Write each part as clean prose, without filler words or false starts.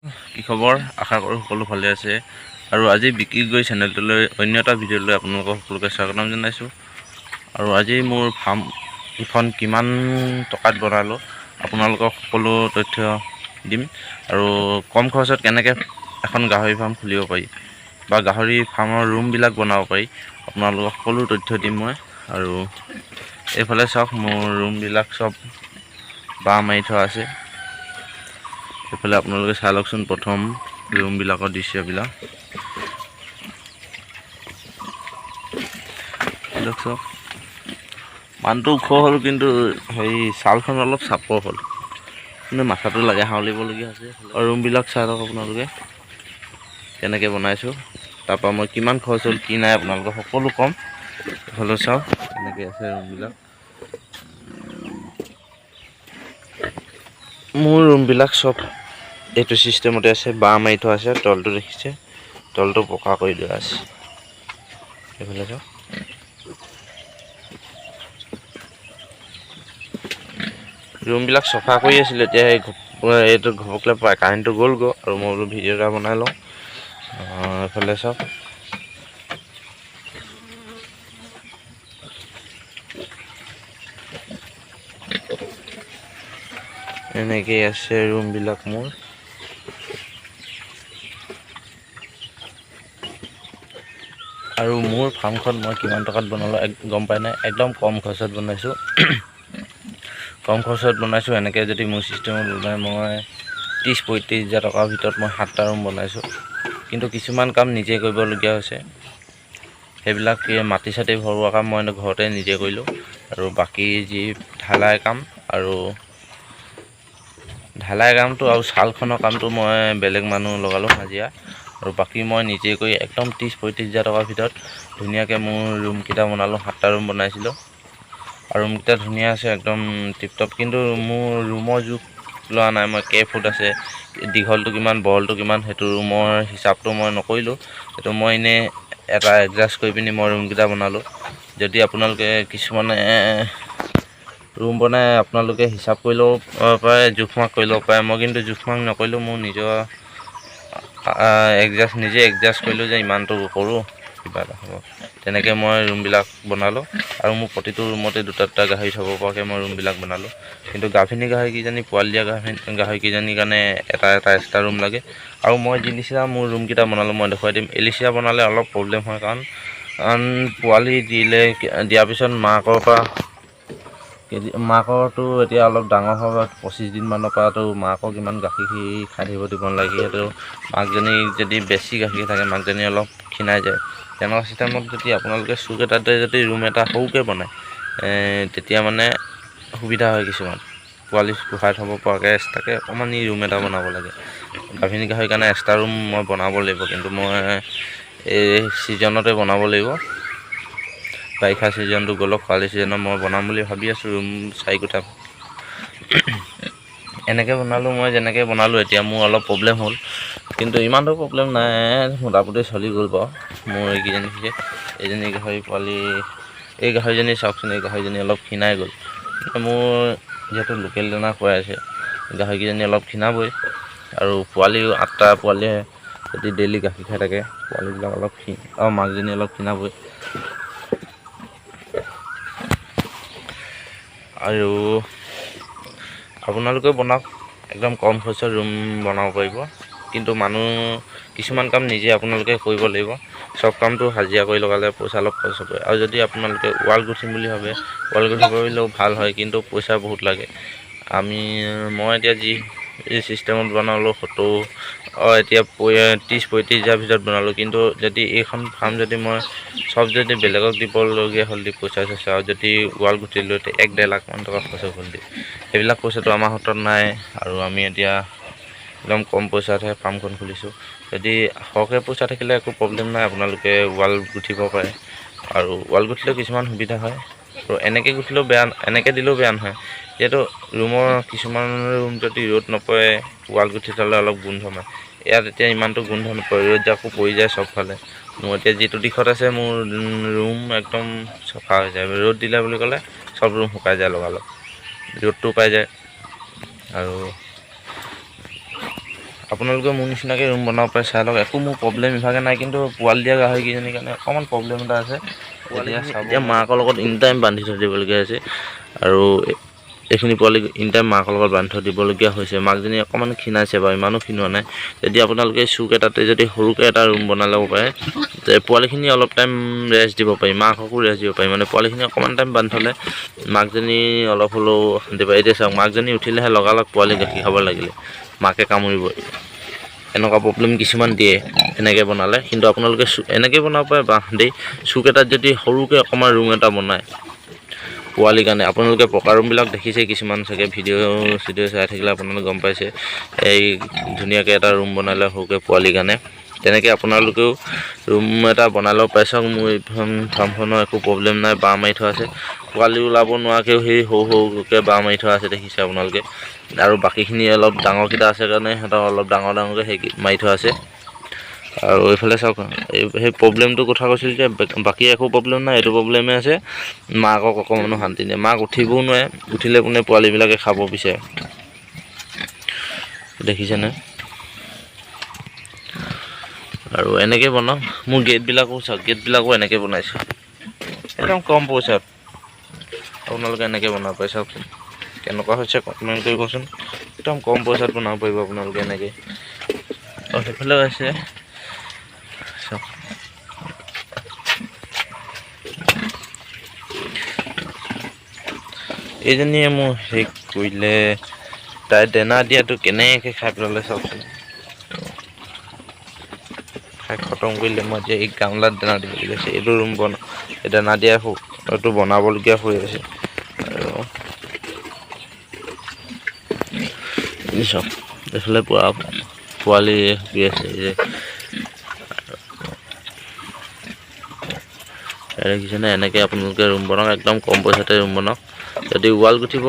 কি খবৰ? আশা কৰোঁ সকলো ভালে আছে। আৰু আজি বিক্ৰী গৈ চেনেলটোলৈ অন্য এটা ভিডিঅ'লৈ আপোনালোকক সকলোকে স্বাগতম জনাইছোঁ। আৰু আজি মোৰ ফাৰ্মখন কিমান টকাত বনালোঁ আপোনালোকক সকলো তথ্য দিম। আৰু কম খৰচত কেনেকৈ এখন গাহৰি ফাৰ্ম খুলিব পাৰি বা গাহৰি ফাৰ্মৰ ৰুমবিলাক বনাব পাৰি আপোনালোকক সকলো তথ্য দিম মই। আৰু এইফালে চাওক, মোৰ ৰুমবিলাক চব বাঁহ মাৰি থোৱা আছে। এইফালে আপোনালোকে চাই লওকচোন প্ৰথম ৰুমবিলাকৰ দৃশ্যবিলাক। চাওক, মানুহটো ওখ হ'ল, কিন্তু হেৰি ছালখন অলপ চাপৰ হ'ল, কিন্তু মাথাটো লাগে হাউলিবলগীয়া হৈছে। আৰু ৰুমবিলাক চাই লওক আপোনালোকে কেনেকৈ বনাইছোঁ, তাৰপৰা মই কিমান খৰচ হ'ল কি নাই আপোনালোকক সকলো ক'ম। এইফালে চাওক এনেকৈ আছে ৰুমবিলাক। মোৰ ৰুমবিলাক চব এইটো চিষ্টেমতে আছে, বাঁহ মাৰি থোৱা আছে। তলটো দেখিছে, তলটো পকা কৰি দিয়া আছে। এইফালে চাওক, ৰুমবিলাক চফা কৰি আছিলোঁ। এতিয়া এইটো ঘপকলৈ পায় কাৰেণ্টটো গ'লগৈ, আৰু মই বোলো ভিডিঅ' এটা বনাই লওঁ। এইফালে চাওক, এনেকেই আছে ৰুমবিলাক মোৰ। আৰু মোৰ ফাৰ্মখন মই কিমান টকাত বনালোঁ গম পাই নাই? একদম কম খৰচত বনাইছোঁ। কম খৰচত বনাইছোঁ। এনেকৈ যদি মোৰ চিষ্টেমত বনাই মই 30-35 হাজাৰ টকাৰ ভিতৰত মই 7টা ৰুম বনাইছোঁ। কিন্তু কিছুমান কাম নিজে কৰিবলগীয়া হৈছে। সেইবিলাক মাটি চাটি ভৰোৱা কাম মই ঘৰতে নিজে কৰিলোঁ। আৰু বাকী যি ঢালাই কামটো আৰু ছালখনৰ কামটো মই বেলেগ মানুহ লগালোঁ হাজিৰা। আৰু বাকী মই নিজে কৰি একদম 30-35 হাজাৰ টকাৰ ভিতৰত ধুনীয়াকৈ মোৰ ৰুমকেইটা বনালোঁ। 7টা ৰুম বনাইছিলোঁ, আৰু ৰুমকেইটা ধুনীয়া আছে, একদম টিপটপ। কিন্তু মোৰ ৰুমৰ জোখ লোৱা নাই মই, কেইফুট আছে, দীঘলটো কিমান, বহলটো কিমান, সেইটো ৰুমৰ হিচাপটো মই নকৰিলোঁ। সেইটো মই এনেই এটা এডজাষ্ট কৰি পিনি মই ৰুমকেইটা বনালোঁ। যদি আপোনালোকে কিছুমানে ৰুম বনাই আপোনালোকে হিচাপ কৰি ল'ব পাৰে, জোখ মাখ কৰি ল'ব পাৰে। মই কিন্তু জোখ মাখ নকৰিলোঁ, মোৰ নিজৰ নিজে এডজাষ্ট কৰিলোঁ যে ইমানটো কৰোঁ কিবা এটা হ'ব। তেনেকৈ মই ৰুমবিলাক বনালোঁ। আৰু মোৰ প্ৰতিটো ৰুমতে 2টা গাহৰি থ'ব পৰাকৈ মই ৰুমবিলাক বনালোঁ। কিন্তু গাভিনী গাহৰিকেইজনী, পোৱালি দিয়া গাহৰিকেইজনীৰ কাৰণে এটা এক্সট্ৰা ৰুম লাগে। আৰু মই যি নিচিনা মোৰ ৰুমকেইটা বনালোঁ মই দেখুৱাই দিম। এলিচিয়া বনালে অলপ প্ৰব্লেম হয়, কাৰণ পোৱালি দিয়াৰ পিছত মাকৰটো এতিয়া অলপ ডাঙৰ হ'ব, 25 দিনমানৰ পৰাতো মাকক ইমান গাখীৰ খাই থাকিব দিব নালাগে। সেইটো মাকজনী যদি বেছি গাখীৰ থাকে, মাকজনী অলপ ক্ষীণাই যায়। তেনেকুৱা চিষ্টেমত যদি আপোনালোকে চুক এটাতে যদি ৰুম এটা সৰুকৈ বনায়, তেতিয়া মানে সুবিধা হয়। কিছুমান পোৱালি পোহাই থ'ব পৰাকৈ এক্সট্ৰাকৈ অকণমান ৰুম এটা বনাব লাগে। গাভিনী গাহৰিৰ কাৰণে এক্সট্ৰা ৰুম মই বনাব লাগিব, কিন্তু মই এই ছিজনতে বনাব লাগিব। বাৰিষা ছিজনটো গ'লক, খৰালি ছিজনত মই বনাম বুলি ভাবি আছোঁ ৰুম 4 কোঠা। এনেকৈ বনালোঁ। মই যেনেকৈ বনালোঁ এতিয়া মোৰ অলপ প্ৰব্লেম হ'ল, কিন্তু ইমানটো প্ৰব্লেম নাই, মোটামুটি চলি গ'ল বাৰু। মোৰ এইজনী গাহৰি পোৱালি, এই গাহৰিজনী চাওকচোন, এই গাহৰিজনী অলপ ক্ষীণাই গ'ল। মোৰ যিহেতু লোকেল দানা খুৱাই আছে, গাহৰিকেইজনী অলপ ক্ষীণাবই। আৰু পোৱালিও 8টা পোৱালিয়ে যদি ডেইলি গাখীৰ খাই থাকে, পোৱালিবিলাক অলপ মাকজনী অলপ ক্ষীণাবই। আৰু আপোনালোকেও বনাওক, একদম কম খৰচত ৰুম বনাব পাৰিব। কিন্তু কিছুমান কাম নিজে আপোনালোকে কৰিব লাগিব। চব কামটো হাজিৰা কৰি লগালে পইচা অলপ খৰচ হ'ব। আৰু যদি আপোনালোকে ৱাল গুঠিম বুলি ভাবে, ৱাল গুঠিব পাৰিলেও ভাল হয়, কিন্তু পইচা বহুত লাগে। মই এতিয়া যি চিষ্টেমত বনালোঁ, এতিয়া 30-35 হাজাৰ ভিতৰত বনালোঁ। কিন্তু যদি এইখন ফাৰ্ম যদি মই চব যদি বেলেগক দিবলগীয়া হ'ল পইচা চইচা, আৰু যদি ৱাল গুঠিলোঁ 1-1.5 লাখমান টকা খৰচ হ'ল। সেইবিলাক পইচাটো আমাৰ হাতত নাই। আৰু আমি এতিয়া একদম কম পইচাতহে ফাৰ্মখন খুলিছোঁ। যদি সৰহকৈ পইচা থাকিলে একো প্ৰব্লেম নাই, আপোনালোকে ৱাল গুঠিব পাৰে। আৰু ৱাল গুঠিলেও কিছুমান সুবিধা হয়, আৰু এনেকৈ গুঠিলেও এনেকৈ দিলেও বেয়া নহয়। যিহেতু কিছুমান ৰুম যদি ৰ'দ নপৰে, ৱাল গুঠি থ'লে অলপ গোন্ধ মাৰে। ইয়াত এতিয়া ইমানটো গোন্ধ নপৰে, ৰ'দ জাকো পৰি যায় চবফালে। মোৰ এতিয়া যিটো দিশত আছে, মোৰ ৰুম একদম চফা হৈ যায়। ৰ'দ দিলে বুলি ক'লে চব ৰুম শুকাই যায় লগালগ, ৰ'দটো পাই যায়। আৰু আপোনালোকে মোৰ নিচিনাকৈ ৰুম বনাব পাৰে, চাই লওক। একো মোৰ প্ৰব্লেম ইভাগে নাই, কিন্তু পোৱালি দিয়া গাহৰিকেইজনীৰ কাৰণে অকণমান প্ৰব্লেম এটা আছে। এতিয়া মাকৰ লগত ইন টাইম বান্ধি থৈ দিবলগীয়া হৈছে, আৰু এইখিনি পোৱালি ইন টাইম মাকৰ লগত বান্ধি থৈ দিবলগীয়া হৈছে। মাকজনী অকণমান ক্ষীণাইছে বাৰু, ইমানো ক্ষীণোৱা নাই। যদি আপোনালোকে চুক এটাতে যদি সৰুকৈ এটা ৰুম বনাই ল'ব পাৰে, তে পোৱালিখিনি অলপ টাইম ৰেষ্ট দিব পাৰি, মাককো ৰেষ্ট দিব পাৰি। মানে পোৱালিখিনি অকণমান টাইম বান্ধি থ'লে মাকজনী অলপ হ'লেও শান্তি পায়। এতিয়া চাওক, মাকজনী উঠিলেহে লগালগ পোৱালি গাখীৰ খাব লাগিলে মাকে কামুৰিব। এনেকুৱা প্ৰব্লেম কিছুমান দিয়ে এনেকৈ বনালে। কিন্তু আপোনালোকে এনেকৈ বনাব পাৰে বাঁহ দি। চুক এটাত যদি সৰুকৈ অকণমান ৰুম এটা বনায় পোৱালিৰ কাৰণে, আপোনালোকে পকা ৰুমবিলাক দেখিছে কিছুমান চাগে, ভিডিঅ' চাই থাকিলে আপোনালোকে গম পাইছে। এই ধুনীয়াকৈ এটা ৰুম বনালে সৰুকৈ পোৱালিৰ কাৰণে, তেনেকৈ আপোনালোকেও ৰুম এটা বনাই ল'ব পাৰে। চাওক, মোৰ এই ফাৰ্মখনৰ একো প্ৰব্লেম নাই, বাঁহ মাৰি থোৱা আছে। পোৱালি ওলাব নোৱাৰাকৈও সেই সৰুকৈ বাঁহ মাৰি থোৱা আছে, দেখিছে আপোনালোকে। আৰু বাকীখিনি অলপ ডাঙৰকেইটা আছে কাৰণে সিহঁতক অলপ ডাঙৰকৈ সেই মাৰি থোৱা আছে। আৰু এইফালে চাওক, সেই প্ৰব্লেমটোৰ কথা কৈছিল যে বাকী একো প্ৰব্লেম নাই, এইটো প্ৰব্লেমে আছে। মাকক অকণমানো শান্তি দিয়ে, মাক উঠিবও নোৱাৰে, উঠিলে কোনে পোৱালিবিলাকে খাব বিচাৰে, দেখিছেনে। আৰু এনেকৈ বনাওঁ। মোৰ গেটবিলাকো চাওক, গেটবিলাকো এনেকৈ বনাইছোঁ, একদম কম পইচাত। আপোনালোকে এনেকৈ বনাব পাৰে। চাওক কেনেকুৱা হৈছে কমেণ্ট কৰি কচোন। একদম কম পইচাত বনাব পাৰিব আপোনালোকে এনেকৈ। আৰু সেইফালেও আছে চাওক, এইজনীয়ে মোৰ শেষ কৰিলে। তাই দানা দিয়াটো কেনেকৈ খাই পেলালে চাওকচোন, খাই খতম কৰিলে। মই এতিয়া এই গামলাত দানা দিবলগীয়া আছে। এইটো ৰুম এই দানা দিয়া এইটো বনাবলগীয়া হৈ আছে। আৰু চাওক, এইফালে পূৰা পোৱালি শুই আছে যে, দেখিছেনে। এনেকৈ আপোনালোকে ৰুম বনাওক, একদম কম পইচাতে ৰুম বনাওক। যদি ৱাল গুঠিব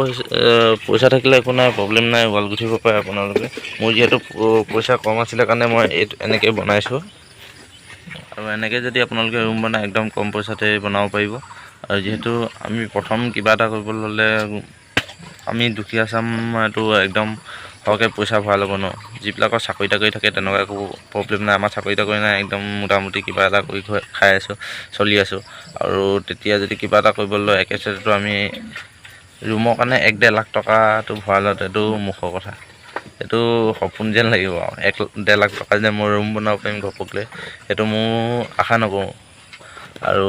পইচা থাকিলে একো নাই, প্ৰব্লেম নাই, ৱাল গুঠিব পাৰে আপোনালোকে। মোৰ যিহেতু পইচা কম আছিলে কাৰণে মই এনেকৈ বনাইছোঁ। আৰু এনেকৈ যদি আপোনালোকে ৰুম বনাই একদম কম পইচাতে বনাব পাৰিব। আৰু যিহেতু আমি প্ৰথম কিবা এটা কৰিবলৈ হ'লে আমি দুখীয়া চামটো একদম সৰহকৈ পইচা ভৰাই ল'ব ন। যিবিলাকৰ চাকৰি তাকৰি থাকে তেনেকুৱা একো প্ৰব্লেম নাই। আমাৰ চাকৰি তাকৰি নাই, একদম মোটামুটি কিবা এটা কৰি খাই আছোঁ, চলি আছোঁ। আৰু তেতিয়া যদি কিবা এটা কৰিবলৈ লয়, একেচাতেতো আমি ৰুমৰ কাৰণে 1-1.5 লাখ টকাটো ভৰাই লওঁতে এইটো মুখৰ কথা, এইটো সপোন যেন লাগিব। আৰু 1-1.5 লাখ টকা যে মই ৰুম বনাব পাৰিম ঘপককৈ, সেইটো মোৰ আশা নকৰোঁ। আৰু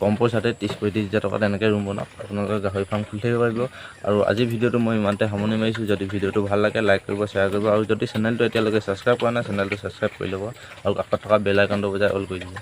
কম পইচাতে 30-35 হাজাৰ টকাত এনেকৈ ৰুম বনাওক, আপোনালোকে গাহৰি ফাৰ্ম খুলি থাকিব পাৰিব। আৰু আজিৰ ভিডিঅ'টো মই ইমানতে সামৰণি মাৰিছোঁ। যদি ভিডিঅ'টো ভাল লাগে লাইক কৰিব, শ্বেয়াৰ কৰিব। আৰু যদি চেনেলটো এতিয়ালৈকে ছাবস্ক্ৰাইব কৰা নাই, চেনেলটো ছাবস্ক্ৰাইব কৰি ল'ব। আৰু কাষত থকা বেল আইকনটো বজাই অল কৰি দিব।